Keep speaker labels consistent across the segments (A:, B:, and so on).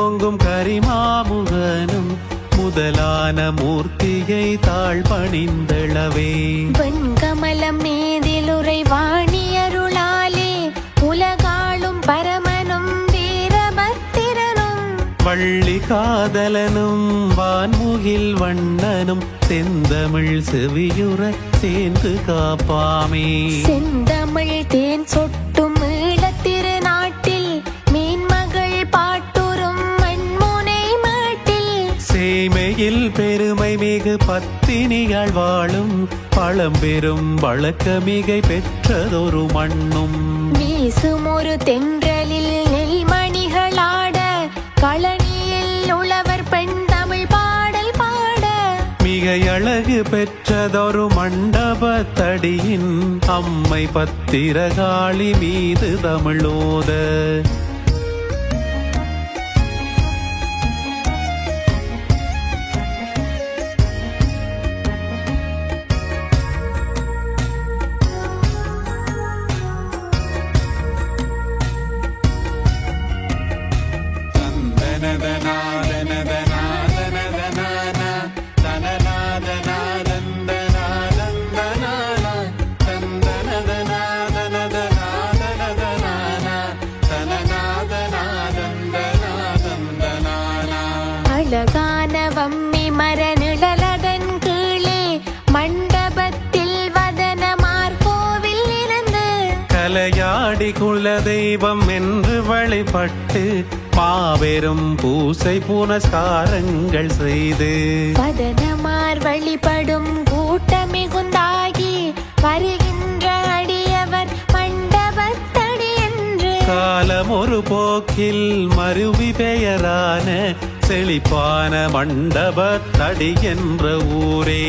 A: ஓங்கும் கரிமாமுகனும் முதலான மூர்த்தியை தாழ் பணிந்தளவே
B: வெண்கமலம் மீதிலுரை வாணியருளாலே உலகாளும் பரமனும் வீரபத்திரனும்
A: வள்ளி காதலனும் வான்முகில் வண்ணனும் செந்தமிழ் செவியுற சேர்ந்து காப்பாமே
B: செந்தமிழ் தேன் சொட்டும் ஈழத்திரு நாட்டில் மீன்மகள் பாட்டுறும் மண்முனை மாட்டில்
A: சேமையில் பெருமை மிகு பத்தினிகள் வாழும் பழம்பெரும் வழக்கமிகை பெற்றதொரு மண்ணும்
B: வீசும் ஒரு தென்றலில் நெல்மணிகளாட களனியில் உழவர் பெண் தமிழ் பாடல் பாட
A: மிக அழகு பெற்றதொரு மண்டபத்தடியின் அம்மை பத்திரகாளி மீது தமிழோத
B: அழகான வம்மி மரநிழலதன் கீழே மண்டபத்தில் வதனமார் கோவில் இருந்து
A: கலையாடி குல தெய்வம் என்று வழிபட்டு மாபெரும் பூசை புனஸ்காரங்கள் செய்து
B: வதனமார் வழிபடும் கூட்டமிகுந்தாகி வருகின்ற அடியவர் மண்டபத்தடி என்று
A: காலம் ஒரு போக்கில் மருவி பெயரான செழிப்பான மண்டபத்தடி என்ற ஊரே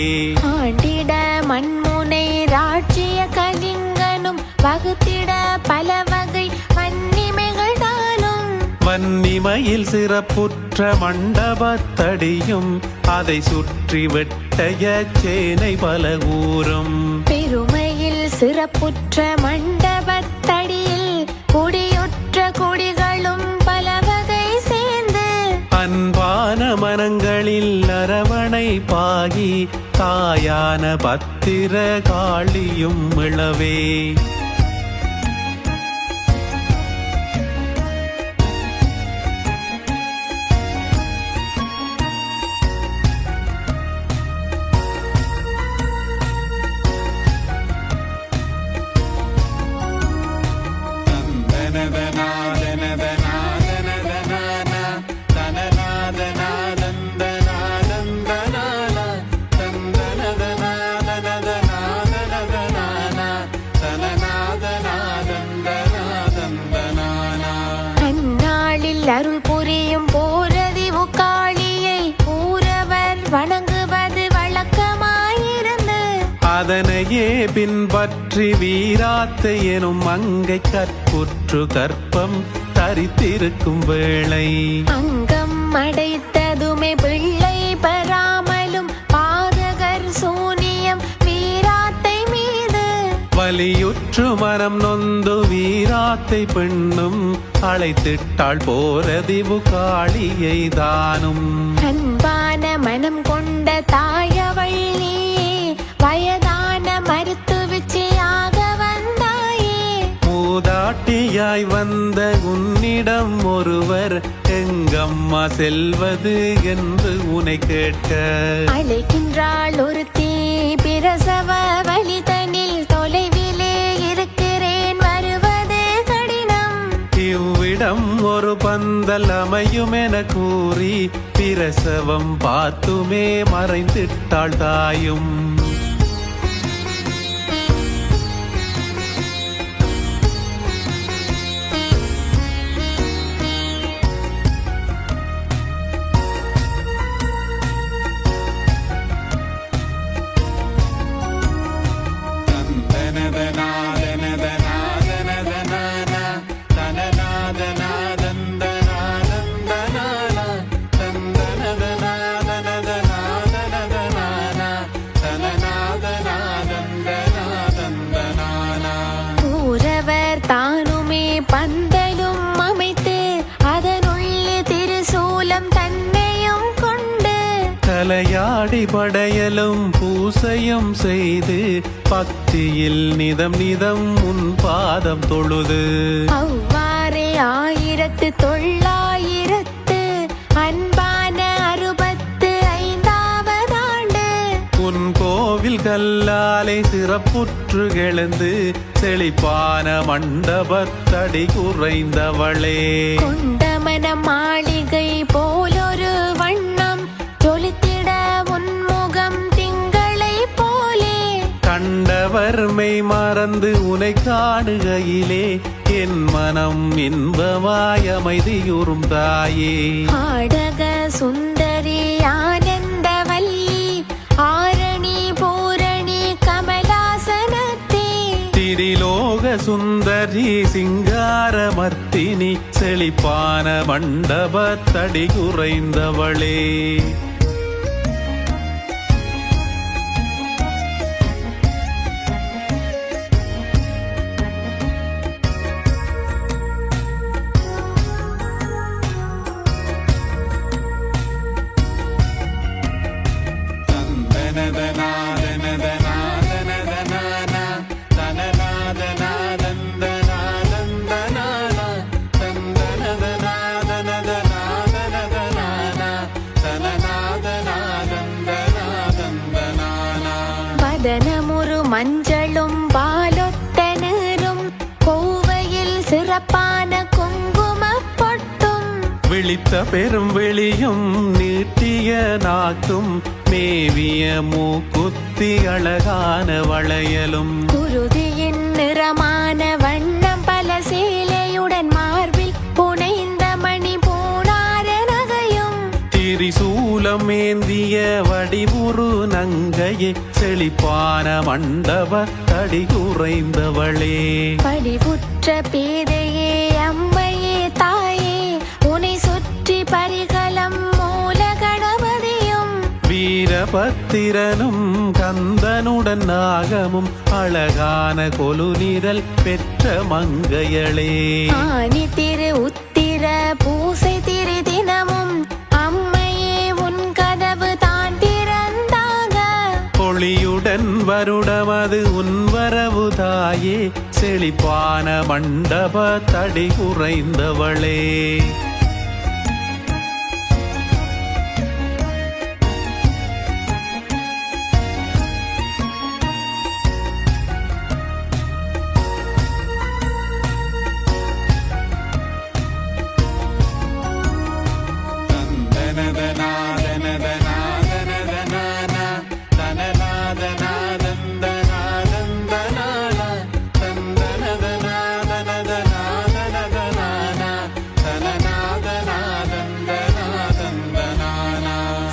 B: ஆண்டிட மண்முனை ராட்சிய கலிங்கனும் வகுத்திட பல வகை வன்னிமைகள் தானும்
A: வன்னிமையில் சிறப்புற்ற மண்டபத்தடியும் அதை சுற்றி வெட்டைய சேனை பல ஊரும்
B: பெருமையில் சிறப்புற்ற மண்டபத்தடியில் குடியுற்ற குடிகளும் பல வகை சேர்ந்து
A: அன்பான மனங்களில் அரவணை பாகி தாயான பத்திர காளியும் இளவே
B: அந்நாளில் அருள் புரியும் போரதிவு காளியை ஊரவர் வணங்குவது வழக்கமாயிருந்து
A: அதனையே பின்பற்றி வீராத்தை எனும் மங்கை கற்புற்று கற்பம் தரித்திருக்கும் வேளை
B: அங்கம் அடைத்ததுமே பிள்ளை பெறாமலும் பாதகர் சூனியம் வீராத்தை மீது
A: வலியுற்று மனம் நொந்து வீராத்தை பெண்ணும் அழைத்திட்டாள் போரதிவு காளியை தானும்
B: அன்பான மனம் கொண்ட தாயவள் நீயே வயதான மருத்துவச்சியாக வந்தாயே
A: மூதாட்டியாய் வந்த உன்னிடம் ஒருவர் எங்கம்மா செல்வது என்று உனை கேட்க
B: அழைக்கின்றாள் ஒரு தீ பிரசவ வலிதனில் தொலைவிலே இருக்கிறேன் வருவது கடினம்
A: இவ்விடம் ஒரு பந்தல் அமையும் என கூறி பிரசவம் பார்த்துமே மறைந்திட்டாள் தாயும் பாடி படையலும் பூசையும் செய்து பக்தியில் நிதம் நிதம் உன் பாதம் தொழுது
B: அவ்வாறே 1900 அன்பான 65வது ஆண்டு
A: உன் கோவில் கல்லாலே சிறப்புற்று எழுந்து செழிப்பான மண்டபத்தடி குறைந்தவளே
B: கொண்டமன மாளிகை போலொரு வண்ணம் ஜொலித்திட உன்முகம் திங்களை போலே
A: கண்டவர் மெய் மறந்து உனை காணுகையிலே என் மனம் இன்பமாய் அமைதியுறும் தாயே
B: ஆடக சுந்தரி ஆனந்தவல்லி ஆரணி பூரணி கமலாசனத்தே
A: திரிலோக சுந்தரி சிங்காரமர்த்தினி செழிப்பான மண்டபத்தடி குறைந்தவளே
B: வதனமுறு மஞ்சளும் பாலொத்த நீரும் கோவையில் சிறப்பான குங்குமப் பொட்டும்
A: விழித்த பெரும் வெளியும் நீட்டிய நாக்கும் மேவிய மூக்குத்தி அழகான வளையலும்
B: குருதியின் நிறமான வண்ணம் பல சேலையுடன் மார்பில் புனைந்த மணி பூணார நகையும்
A: திரிசூலம் ஏந்திய வடிவுரு நங்கையே செழிப்பான மண்டபத்தடி குறைந்தவளே
B: படிவுற்ற பேதையே அம்மையே தாயே உனை சுற்றி பரிகலம் மூல கணபதியும்
A: வீரபத்திரனும் கந்தனுடன் நாகமும் அழகான கொலுநிரல் பெற்ற மங்கையளே
B: ஆனி திரு உத்திர பூசை திரு தினமும் அம்மையே உன் கதவு தான் திறந்தாக
A: ஒளியுடன் வருடமது உன் வரவு தாயே செழிப்பான மண்டபத்தடி குறைந்தவளே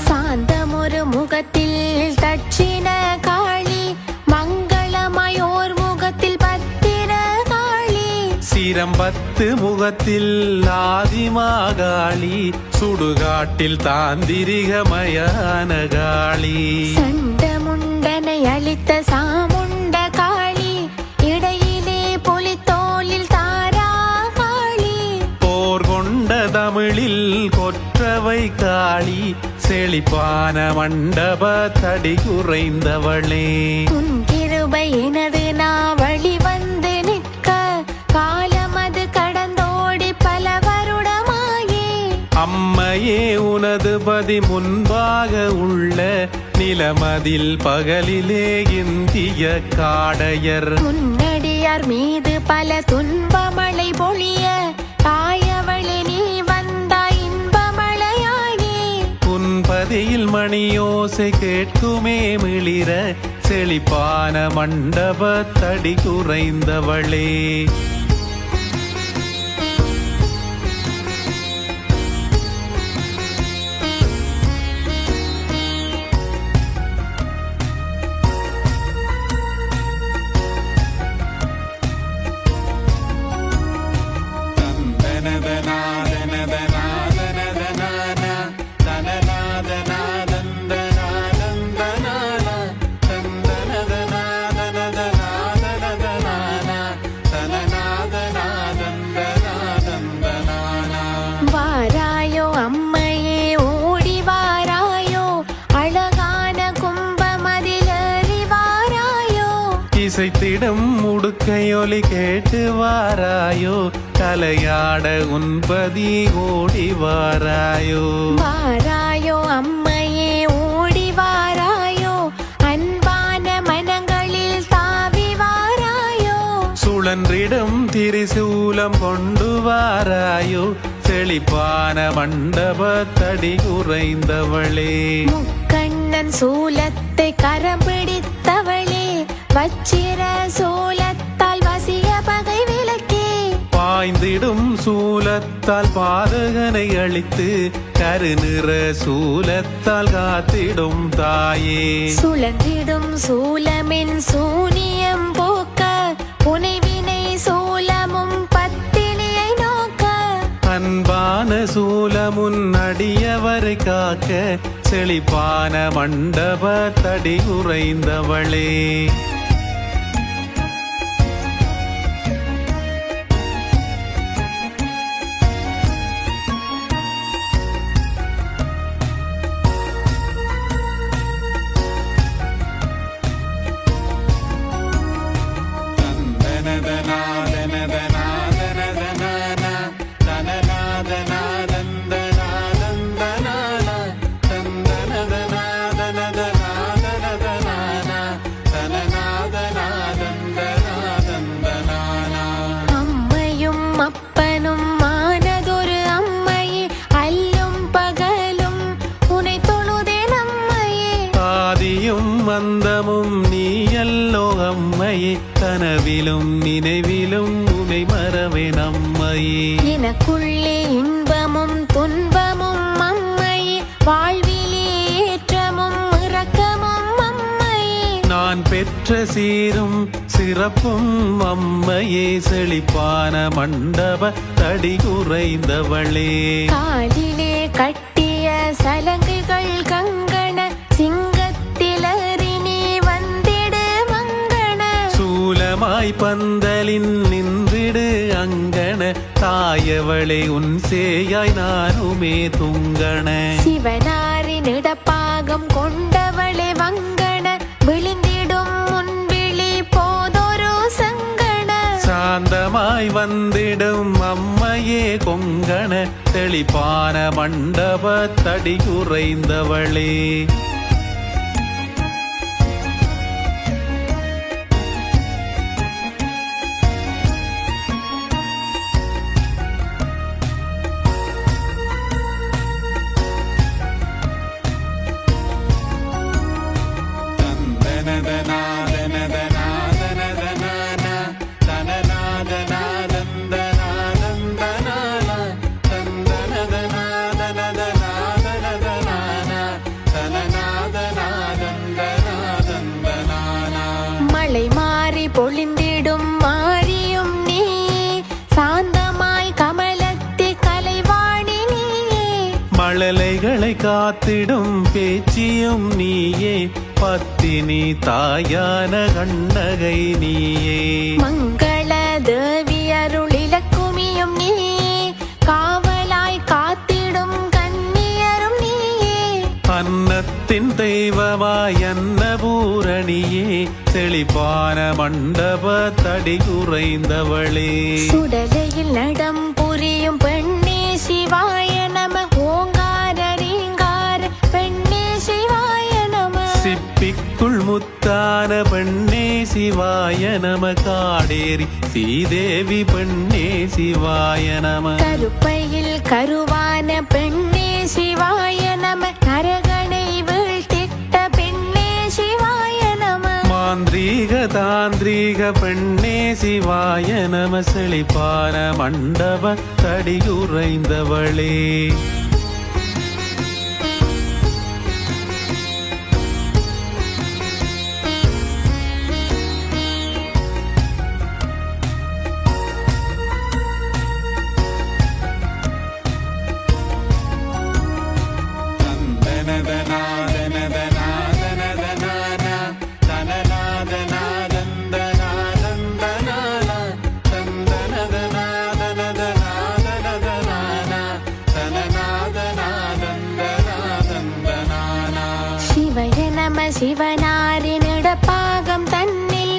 B: சாந்தமொரு முகத்தில் தட்சிண காளி மங்களமயோர் முகத்தில் பத்திர காளி
A: சிரம்பத்து முகத்தில் ஆதிமாகாளி சுடுகாட்டில் தாந்திரிகமயான காளி
B: சண்டமுண்டனை அளித்த சாமுண்ட காளி இடையிலே புலித்தோலில் தாரா காளி
A: போர் கொண்ட தமிழில் கொற்றவை காளி செழிப்பான மண்டபத்தடி குறைந்தவளே
B: உன் கிருபை எனது நாவழி வந்து நிற்க காலமது கடந்தோடி பல வருடமாயே
A: அம்மையே உனது பதி முன்பாக உள்ள நிலமதில் பகலிலே இந்திய காடையர்
B: முன்னடியார் மீது பல துன்பமழை பொழிய தாயவளே நீ வந்தாய் இன்பமழையாயே
A: பதியில் மணியோசை கேட்குமே மிளிர செழிப்பான மண்டபத்தடி குறைந்தவளே இசைத்திடும் உடுக்கையொலி கேட்டு வாராயோ கலையாட உன்பதி ஓடி வாராயோ
B: வாராயோ அம்மையே ஓடி வாராயோ அன்பான மனங்களில் தாவி வாராயோ
A: சுழன்றிடும் திரிசூலம் கொண்டு வாராயோ செழிப்பான மண்டபத்தடி குறைந்தவளே
B: முக்கண்ணன் சூலத்தை கரம் பிடித்தவளே வச்சிர சூலத்தால் வசிய பகை விலக்கே
A: பாய்ந்திடும் சூலத்தால் பாதகனை அழித்து கருநிற சூலத்தால் காத்திடும் தாயே
B: சுழன்றிடும் சூலமின் சூனியம் போக்க புனைவினை சூலமும் பத்தினியை நோக்க
A: அன்பான சூலமுன் அடியவரை காக்க செழிப்பான மண்டபத்தடி குறைந்தவளே
B: அம்மையும் அப்பனும் மானதொரு அம்மையே அல்லும் பகலும் உனை தொழுதேன் அம்மையே
A: ஆதியும் அந்தமும் நீயல்லோ அம்மையே கனவிலும் நினைவிலும் உனை மறவேன் அம்மையே
B: எனக்குள்ளே இன்பமும் துன்பமும் அம்மையே வாழ்விலே ஏற்றமும் இரக்கமும் அம்மையே
A: நான் பெற்ற சீரும் சிறப்பும் அம்மையே செழிப்பான மண்டப தடி குறைந்தவளே
B: காலிலே கட்டிய சலங்குகள் கங்கண சிங்கத்திலறி நீ வந்திடு மங்கண
A: சூலமாய் பந்தலின் நின்றிடு அங்கன தாயவளை உன் சேயாய் நானுமே துங்கண
B: சிவனாரின் இடப்பாகம் கொண்டவளே வங்கண விழுந்திடும் முன்விழி போதொரு சங்கண
A: சாந்தமாய் வந்திடும் அம்மையே கொங்கண தெளிப்பான மண்டபத்தடி குறைந்தவளே
B: மழை மாறி பொழிந்திடும் மாறியும் நீ சாந்தமாய் கமலத்தி கலைவாணி நீயே
A: மழலைகளை காத்திடும் பேச்சியும் நீயே பத்தினி தாயான கண்ணகை நீயே
B: மங்கள தேவி அருளிலக்குமியும் நீ காவலாய் காத்திடும் கண்ணியரும் நீயே
A: அன்னத்தின் தெய்வமாய் அன்னபூரணியே செழிப்பான மண்டபத்தடி குறைந்தவளே
B: சுடலையில் நடம் புரியும் பெண்ணே சிவாய நம ஓங்கார ரீங்கார பெண்ணே சிவாய நம
A: சிப்பிக்குள் முத்தான பெண்ணே சிவாய நம காடேரி ஸ்ரீதேவி பெண்ணே சிவாய நம
B: கருப்பையில் கருவான பெண்ணே சிவாய நம நரகனை வீழ்த்திட்ட பெண்ணே சிவாய நம
A: மாந்திரீக தாந்திரீக பெண்ணே சிவாய நம செழிப்பான மண்டப தடி குறைந்தவளே
B: சிவய நம சிவனாரினிட பாகம் தன்னில்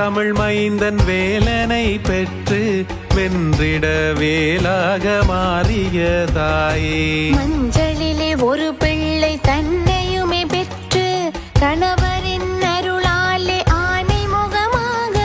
A: தமிழ் மைந்தன் வேலனை பெற்று வென்றிட வேலாக மாறிய தாயே.
B: மஞ்சளிலே ஒரு பிள்ளை தன்னையுமே பெற்று கணவரின் அருளாலே ஆனை முகமாக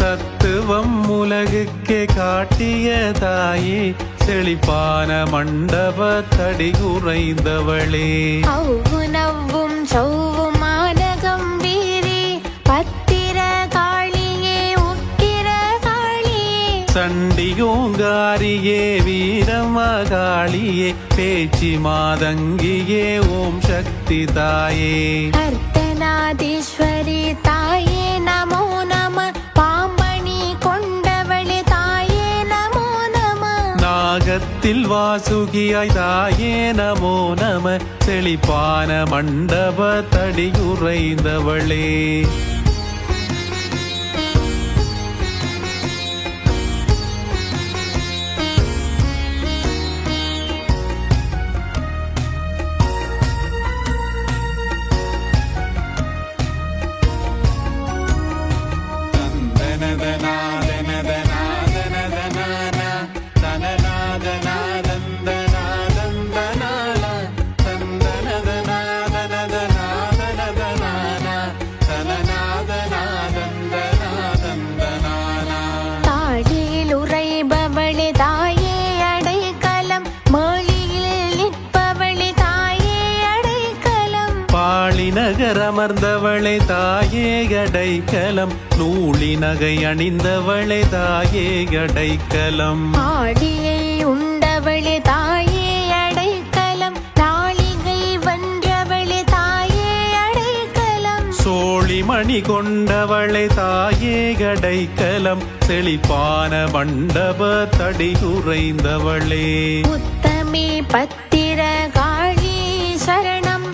A: தத்துவம் உலகுக்கே காட்டிய தாயே. செழிப்பான மண்டப தடி குறைந்தவளே.
B: அவ்வு நவ்வும் சௌவுமான கம்பீரி பத்திர காளியே உக்கிர காளியே.
A: சண்டியோங்காரியே வீரமகாளியே பேச்சி மாதங்கியே ஓம் சக்தி தாயே.
B: அர்த்தநாதீஸ்வரி தாயே நமோ நம. பாம்பணி கொண்டவளே தாயே நமோ நம.
A: நாகத்தில் வாசுகியாய் தாயே நமோ நம. செழிப்பான மண்டப தடி குறைந்தவளே.
B: தாழியில் உறைபவளே தாயே அடைக்கலம். மொழியில் நிற்பவளே தாயே அடைக்கலம்.
A: பாளி நகர் அமர்ந்தவளே தாயே அடைக்கலம். நூலி நகை அணிந்தவளே தாயே அடைக்கலம்.
B: ஆடியை உண்டவளே தாயே அடைக்கலம். நாளிகை வென்றவளே தாயே அடைக்கலம்.
A: சோழிமணி கொண்டவளே தாயே அடைக்கலம். செழிப்பான மண்டப தடி குறைந்தவளே.
B: உத்தமி பத்திர காளி சரணம்.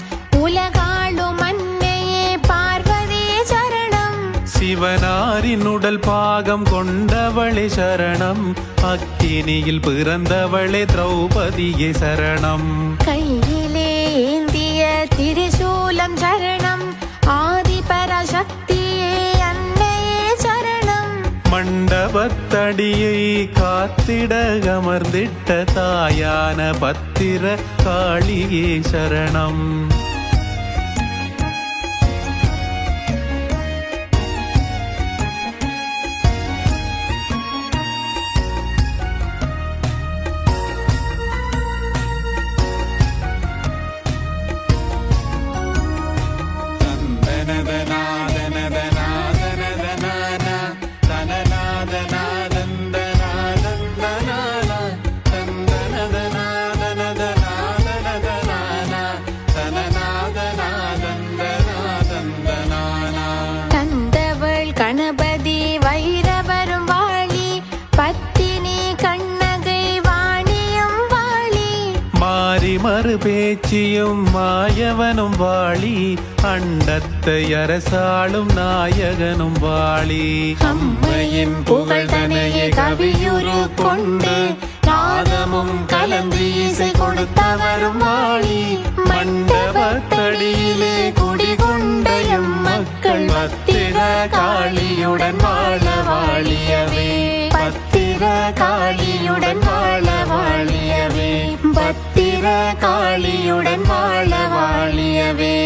B: உலகாளும் அன்னையே பார்வதி சரணம்.
A: சிவனாரின் உடல் பாகம் கொண்டவளே சரணம். அக்கினியில் பிறந்தவளே திரௌபதியே சரணம்.
B: கையிலே ஏந்திய திரிசூலம் சரணம். ஆதிபராசக்தியே அன்னையே சரணம்.
A: மண்டபத்தடியை காத்திட அமர்ந்திட்ட தாயான பத்திர காளியே சரணம்.
B: தந்தவள் கணபதி வைரவரும் வாழி. பத்தினி கண்ணகை வாணியும் வாழி.
A: மாறி மறு பேச்சியும் மாயவனும் வாழி. அண்டத்தை அரசாளும் நாயகனும் வாழி.
B: அம்மையின் புகழ் தனையே கவியுரு கொண்டு நாதமும் கலந்து இசை கொடுத்தவரும் வாழி.
A: மண்டபத்தடியிலே குடிகொண்ட எம் மக்கள் பத்திர காளியுடன் வாழ வாழியவே.
B: பத்திர காளியுடன் வாழ வாழியவே. பத்திர காளியுடன் வாழ வாழியவே.